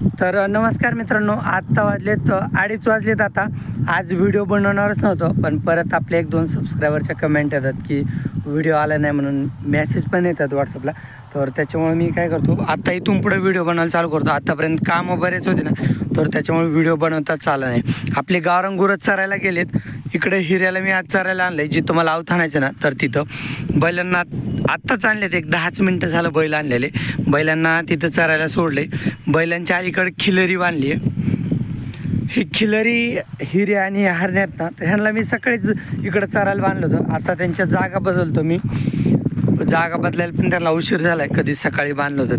तर नमस्कार मित्रांनो, आत्ता वाजलेत 2:30 वाजलेत. आता आज व्हिडिओ बनवणारच नव्हतो, पण परत आपले 1-2 सबस्क्रायबरच्या कमेंट येतात की व्हिडिओ आला नाही म्हणून, मेसेज पण येतात व्हॉट्सअपला. तर त्याच्यामुळे मी काय करतो, आत्ता इथून पुढे व्हिडिओ बनवायला चालू करतो. आत्तापर्यंत कामं बरेच होते ना, तर त्याच्यामुळे व्हिडिओ बनवताच आला नाही. आपले गावरान गुरं चरायला गेलेत. इकडे हिऱ्याला मी आज चरायला आणलं आहे, जिथं मला आवत आणायचं ना, तर तिथं बैलांना आत्ताच आणलेत. एक 10च मिनटं झालं बैल आणलेले. बैलांना तिथं चरायला सोडले. बैलांच्या अलीकडे खिलरी बांधली आहे. ही खिलरी हिरे आणि हरण्यात ना, तर ह्यांना मी सकाळीच इकडं चरायला बांधलं होतं. आता त्यांच्या जागा बदलतो मी. जागा बदलायला पण त्यांना उशीर झाला आहे. कधी सकाळी बांधलं होतं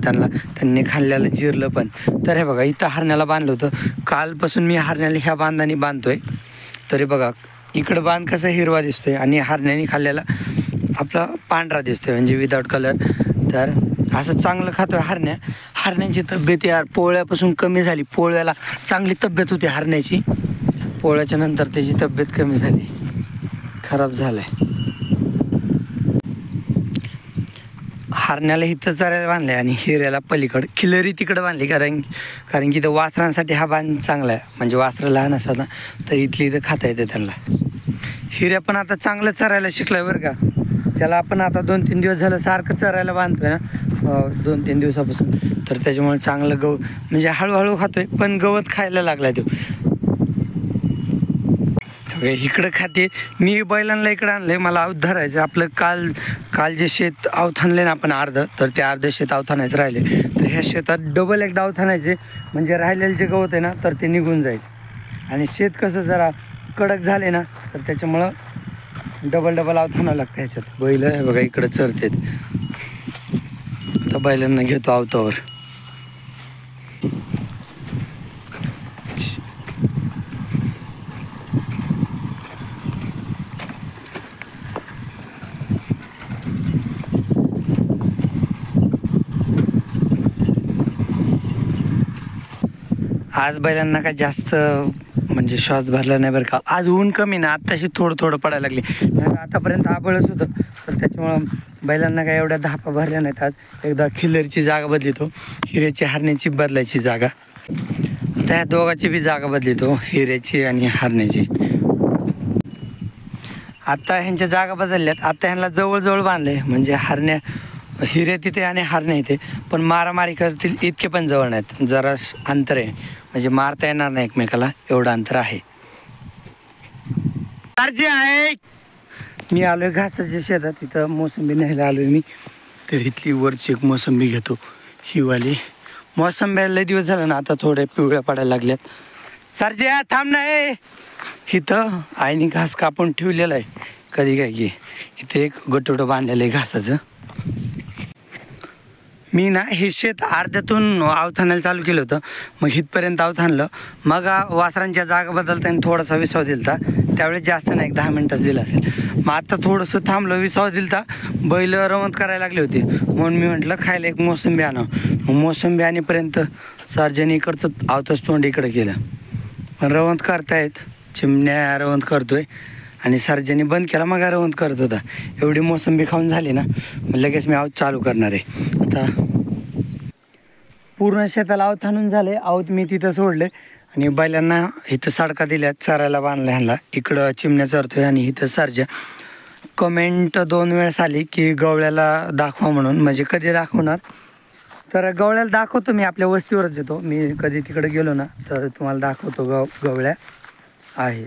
त्यांनी खाल्ल्याला जिरलं पण. तर हे बघा, इथं हरण्याला बांधलं होतं. कालपासून मी हरण्याला ह्या बांधाने बांधतोय. तरी बघा, इकडं बांध कसा हिरवा दिसतोय आणि हरण्याने खाल्ल्याला आपला पांढरा दिसतोय, म्हणजे विदाऊट कलर. तर असं चांगलं खातोय हरण्या. हरण्याची तब्येत यार पोळ्यापासून कमी झाली. पोळ्याला चांगली तब्येत होती हरण्याची. पोळ्याच्या नंतर त्याची तब्येत कमी झाली, खराब झालाय. हरण्याला इथं चरायला बांधले आणि हिऱ्याला पलीकडं खिलरी तिकडं बांधली. कारण की इथं वासरांसाठी हा बांध चांगला आहे. म्हणजे वासरं लहान असतात ना, तर इथली इथं खाता येते त्यांना. हिऱ्या पण आता चांगलं चरायला शिकलाय बरं का. त्याला आपण आता 2-3 दिवस झालं सारखं चरायला बांधतोय ना, 2-3 दिवसापासून. तर त्याच्यामुळे चांगलं म्हणजे हळूहळू खातोय, पण गवत खायला लागलाय तो. इकडं खाते मी. बैलांना इकडं आणलंय, मला आवत धरायचं. आपलं काल जे शेत आवत आणले ना आपण अर्ध, तर ते अर्ध शेत आवत आणायचं राहिले. तर ह्या शेतात डबल एकदा आवत आणायचे, म्हणजे राहिलेलं जे गवत आहे ना, तर ते निघून जाईल. आणि शेत कसं जरा कडक झाले ना, तर त्याच्यामुळं डबल आवत आणावं लागतं ह्याच्यात. बैल आहे बघा इकडं चरतेत. तर बैलांना घेतो आवतावर. आज बैलांना काय जास्त म्हणजे श्वास भरला नाही बरं का. आज ऊन कमी ना, आत्ताशी थोडं पडायला लागले. आतापर्यंत आबळच होतं, तर त्याच्यामुळं बैलांना काय एवढ्या धापा भरल्या नाहीत. आज एकदा खिलरची जागा बदलितो, हिऱ्याची हरण्याची बदलायची जागा. त्या दोघाची बी जागा बदलितो, हिऱ्याची आणि हरण्याची. आता ह्यांच्या जागा बदलल्यात. आता ह्यांना जवळ बांधले, म्हणजे हिरे तिथे आणि हरणे इथे. पण मारामारी करतील इतके पण जवळ नाहीत, जरा अंतर आहे. म्हणजे मारता येणार नाही एकमेकाला, एवढं अंतर आहे. मी आलोय घासाच्या शेतात. तिथं मोसंबी न्यायला आलोय मी. तर इथली वरची एक मोसंबी घेतो. हिवाली मोसंब्या लय दिवस झालं ना, आता थोड्या पिवळ्या पडायला लागल्यात. सरज्या थांब नाही. इथं आईने घास कापून ठेवलेलं आहे. कधी काय की इथे एक गटोडं बांधलेलं आहे घासाचं. मी ना हे शेत अर्ध्यातून आवथाणायला चालू केलं होतं. मग इथपर्यंत आवथाणलं. मग वासरांच्या जागा बदलताना थोडासा विसावा दिलता. त्यावेळेस जास्त नाही, 10 मिनटात दिला असेल. मग आता थोडंसं थांबलं, विसावा दिलता. बैल रवंत करायला लागले होते, म्हणून मी म्हटलं खायला एक मोसंबी आणावं. मग मोसंबी आणीपर्यंत सर्जनी इकडचं आवतच तोंड इकडं केलं. पण रवंत करतायत, चिमण्या रवंत करतोय आणि सर्जनी बंद केला, मग रवंत करत होता. एवढी मोसंबी खाऊन झाली ना, मग लगेच मी आवत चालू करणार आहे. आता पूर्ण शेताला आवत आणून झाले. आवत मी तिथं सोडले आणि बैलांना इथं सडका दिल्या, चरायला बांधल्या ह्यांना. इकडं चिमण्या चरतोय आणि इथं सर्जा. कमेंट 2 वेळेस आली की गवळ्याला दाखवा म्हणून. म्हणजे कधी दाखवणार, तर गवळ्याला दाखवतो मी. आपल्या वस्तीवरच येतो मी, कधी तिकडे गेलो ना तर तुम्हाला दाखवतो. गवळ्या आहे.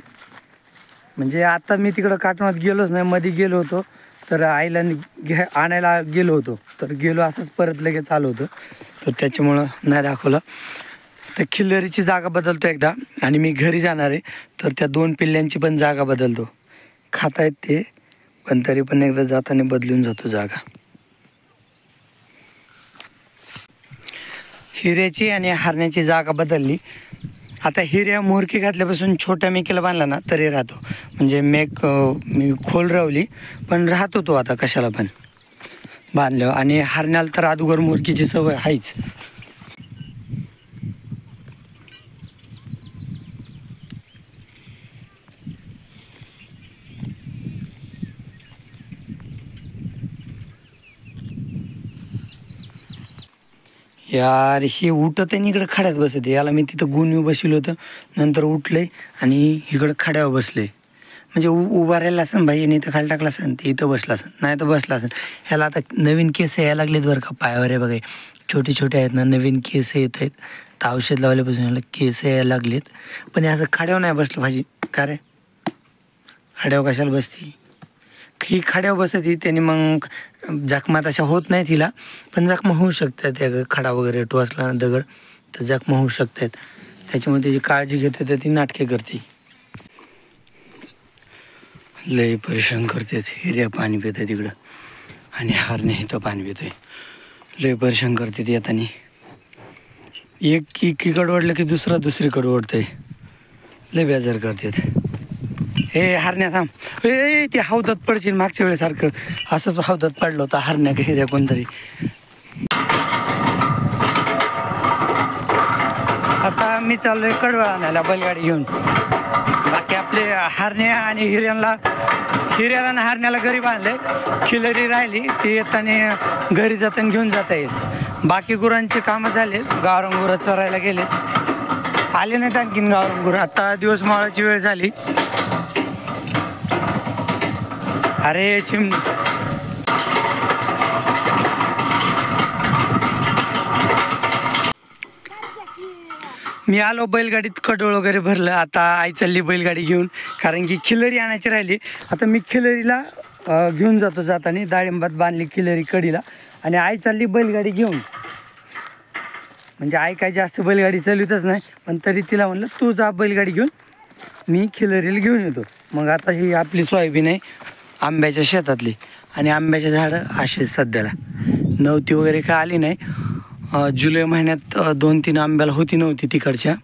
म्हणजे आता मी तिकडं काटवनात गेलोच नाही, मध्ये गेलो होतो. तर आईला आणायला गेलो होतो, तर गेलो असंच परत लगेच आलो होतो, तर त्याच्यामुळं नाही दाखवलं. तर खिल्लरीची जागा बदलतो एकदा आणि मी घरी जाणार आहे. तर त्या 2 पिल्ल्यांची पण जागा बदलतो. खातायत ते, पण तरी पण एकदा जाताना बदलून जातो जागा. हिऱ्याची आणि हरण्याची जागा बदलली. आता हिऱ्या मोरकी घातल्यापासून छोट्या मेकेला बांधला ना तरी राहतो. म्हणजे मी खोल रावली पण राहतो तो आता कशाला पण बांधलं. आणि हरण्याला तर अगोदर मोरकीची सवय आहेच. यार हे उठत आहे इकडं खड्यात बसत आहे. याला मी तिथं गुन्हे बसवलं होतं, नंतर उठलंय आणि इकडं खड्यावर बसले. म्हणजे उभा राहिला असेल भाई, नाही तर खाली टाकला असेल ते इथं बसला असेल, नाही तर बसला असेल. ह्याला आता नवीन केस यायला लागलेत बरं का, पायावर आहे बघा, छोटे छोटे आहेत ना, नवीन केस येत आहेत. तर औषध लावल्यापासून ह्याला केस यायला लागलेत. पण हे असं खाड्यावर नाही बसलं भाजी. का रे खाड्यावर कशाला बसती? ही खाड्यावर बसती त्याने, मग जखमा तशा होत नाही तिला, पण जखमा होऊ शकतात. त्या खडा वगैरे टोचला ना दगड तर जखमा होऊ शकतात. त्याच्यामुळे त्याची काळजी घेते तर ती नाटके करते. लय परेशान करतात. हिऱ्या पाणी पित आहे तिकडं आणि हारणे इथं पाणी पित आहे. लय परेशान करतात येतानी. एक एकीकडं ओढलं की दुसरा दुसरीकडं ओढतंय. लय बेजार करतात. हे हरण्या थांब, हे ते हौदात पडशील. मागच्या वेळेसारखं असंच हौदात पडलं होतं हरण्या का हिऱ्या कोणतरी. आता मी चाललोय कडवळ आणायला बैलगाडी घेऊन. बाकी आपले हरण्या आणि हिऱ्याला आणि हरण्याला घरी बांधले. खिलरी राहिली ती येताना घरी जाताना घेऊन जाता येईल. बाकी गुरांचे कामं झालेत. गावरान गुरं चरायला गेलेत, आले नाहीत आणखीन गावरान गुरं. आता दिवस मावळाची वेळ झाली. अरे चिमणी, मी आलो बैलगाडीत कडोळ वगैरे भरलं. आता आई चालली बैलगाडी घेऊन, कारण की खिलरी आणायची राहिली. आता मी खिलरीला घेऊन जाताना डाळिंबात बांधली खिलरी कडीला, आणि आई चालली बैलगाडी घेऊन. म्हणजे आई काय जास्त बैलगाडी चालवतच नाही, पण तरी तिला म्हणलं तू जा बैलगाडी घेऊन, मी खिलरीला घेऊन येतो. मग आता ही आपली सोयाबीन आहे आंब्याच्या शेतातली, आणि आंब्याचे झाडं असेच सध्याला. नव्हती वगैरे काय आली नाही. जुलै महिन्यात 2-3 आंब्याला नव्हती तिकडच्या.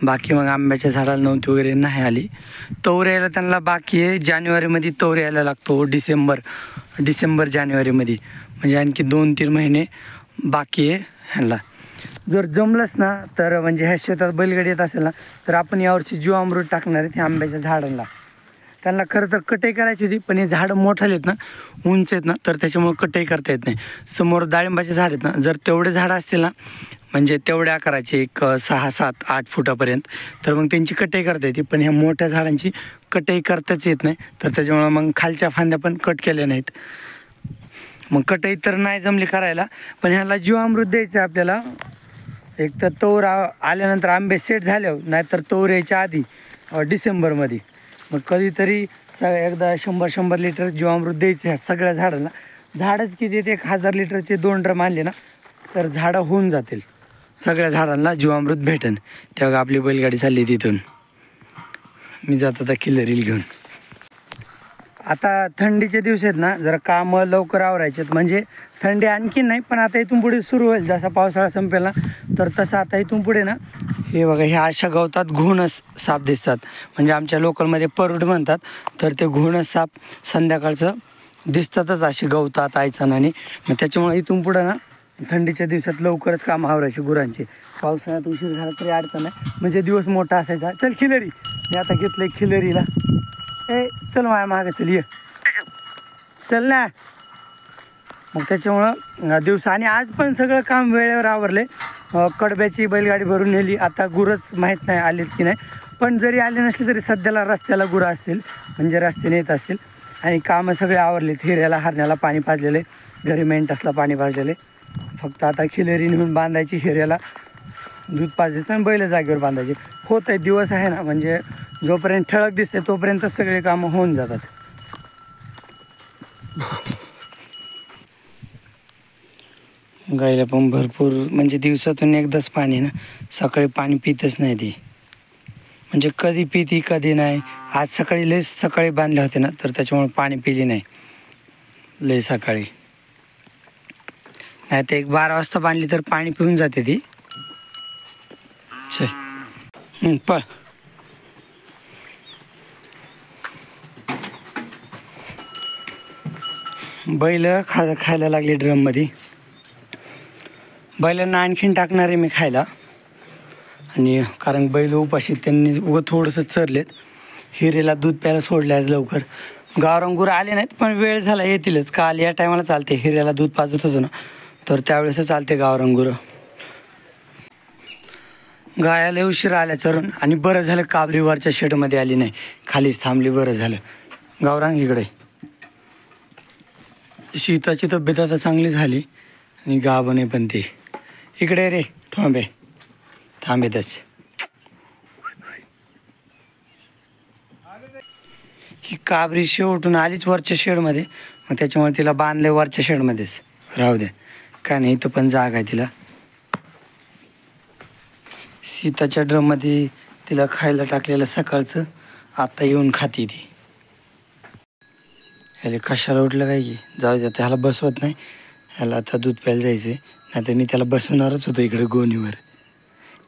बाकी मग आंब्याच्या झाडाला नव्हती वगैरे नाही आली. तोर यायला त्यांना बाकी आहे. जानेवारीमध्ये तोर यायला लागतो. डिसेंबर जानेवारीमध्ये, म्हणजे आणखी 2-3 महिने बाकी आहे ह्यांना. जर जमलंच ना तर, म्हणजे ह्या शेतात बैलगाडी येत असेल ना, तर आपण यावर्षी जीवामृत टाकणार आहे त्या आंब्याच्या झाडांना. त्यांना खरं तर कटाई करायची होती, पण हे झाडं मोठाले आहेत ना, उंच आहेत ना, तर त्याच्यामुळं कटाई करता येत नाही. समोर डाळिंबाचे झाड आहेत ना, जर तेवढे झाडं असतील ना, म्हणजे तेवढे आकाराचे 6, 7, 8 फुटापर्यंत, तर मग त्यांची कटाई करता येते. पण ह्या मोठ्या झाडांची कटाई करताच येत नाही, तर त्याच्यामुळं मग खालच्या फांद्या पण कट केल्या नाहीत. मग कटाई तर नाही जमली करायला, पण ह्याला जीवामृत द्यायचं आहे आपल्याला. एक तर तोर आल्यानंतर आंबे सेट झाल्यावर, नाहीतर तोर यायच्या आधी डिसेंबरमध्ये. मग कधीतरी एकदा 100 लिटर जीवामृत द्यायचं ह्या सगळ्या झाडांना. झाडच किती ते 1000 लिटरचे 2 ड्रम आणले ना, तर झाडं होऊन जातील. सगळ्या झाडांना जीवामृत भेटेन. तेव्हा आपली बैलगाडी चालली तिथून. मी जात आता किल्लरीला घेऊन. आता थंडीचे दिवस आहेत ना, जरा कामं लवकर आवरायचे आहेत. म्हणजे थंडी आणखी नाही, पण आता इथून पुढे सुरू होईल. जसा पावसाळा संपेल ना, तर तसं आता इथून पुढे ना, हे बघा ह्या अशा गवतात घोणस साप दिसतात. म्हणजे आमच्या लोकलमध्ये परुड म्हणतात. तर ते घोणस साप संध्याकाळचं दिसतातच असे गवतात आयचणाने. मग त्याच्यामुळे इथून पुढं ना थंडीच्या दिवसात लवकरच काम आवरायचे गुरांचे. पावसाळ्यात उशीर झाला तरी अडचण नाही, म्हणजे दिवस मोठा असायचा. चल खिलरी, मी आता घेतलंय खिलरीला. ए चल माया मागं चल, ये चल ना. मग त्याच्यामुळं दिवस, आणि आज पण सगळं काम वेळेवर आवरले. कडब्याची बैलगाडी भरून नेली. आता गुरंच माहीत नाही आलेत की नाही, पण जरी आले नसले तरी सध्याला रस्त्याला गुरं असतील, म्हणजे रस्त्याने येत असतील. आणि कामं सगळे आवरलेत. हिऱ्याला हरण्याला पाणी पाजलेले, घरी मेंटसला पाणी पाजलेले. फक्त आता खिलेरी नेऊन बांधायची, हिऱ्याला दूध पाजायचं आणि बैल जागेवर बांधायचे. होत आहे, दिवस आहे ना, म्हणजे जोपर्यंत ठळक दिसते तोपर्यंत सगळे कामं होऊन जातात. गाईला पण भरपूर, म्हणजे दिवसातून एकदाच पाणी ना, सकाळी पाणी पितच नाही ती. म्हणजे कधी पिती कधी नाही. आज सकाळी लय सकाळी बांधले होते ना, तर त्याच्यामुळे पाणी पिली नाही लय सकाळी. नाही तर 12 वाजता बांधली तर पाणी पिऊन जाते ती. चल पळ. बैल खायला लागली ड्रममध्ये. बैलांना आणखीन टाकणार आहे मी खायला, आणि कारण बैल उपाशी त्यांनी उगं थोडंसं चरलेत. हिरेला दूध प्यायला सोडले आज लवकर. गावरान गुरं आले नाहीत, पण वेळ झाला येतीलच. काल या टायमाला चालते, हिऱ्याला दूध पाजत होतो ना, तर त्यावेळेस चालते गावरान गुरं. गायाला उशीर आल्या चरून आणि बरं झालं काबरीवरच्या शेडमध्ये आली नाही, खालीच थांबली, बरं झालं. गावरांग इकडे. शीताची तब्येत आता चांगली झाली आणि गाभण आहे पण ते. इकडे रे थांबेतच. ही काबरी शेवटून आलीच वरच्या शेडमध्ये, मग त्याच्यामुळे तिला बांधले वरच्या शेडमध्येच. राहू दे, काय नाही, इथं पण जागा आहे तिला. सीताच्या ड्रममध्ये तिला खायला टाकलेलं सकाळचं, आता येऊन खाती ती. ह्याला कशाला उठलं काय की, जाऊ दे, त्याला बसवत नाही. ह्याला आता दूध प्यायला जायचं आहे, नाही तर मी त्याला बसवणारच होतो इकडे गोणीवर.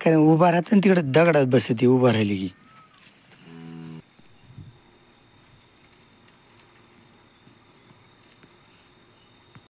कारण उभा राहतं तिकडे दगडात बसते, उभा राहिली की.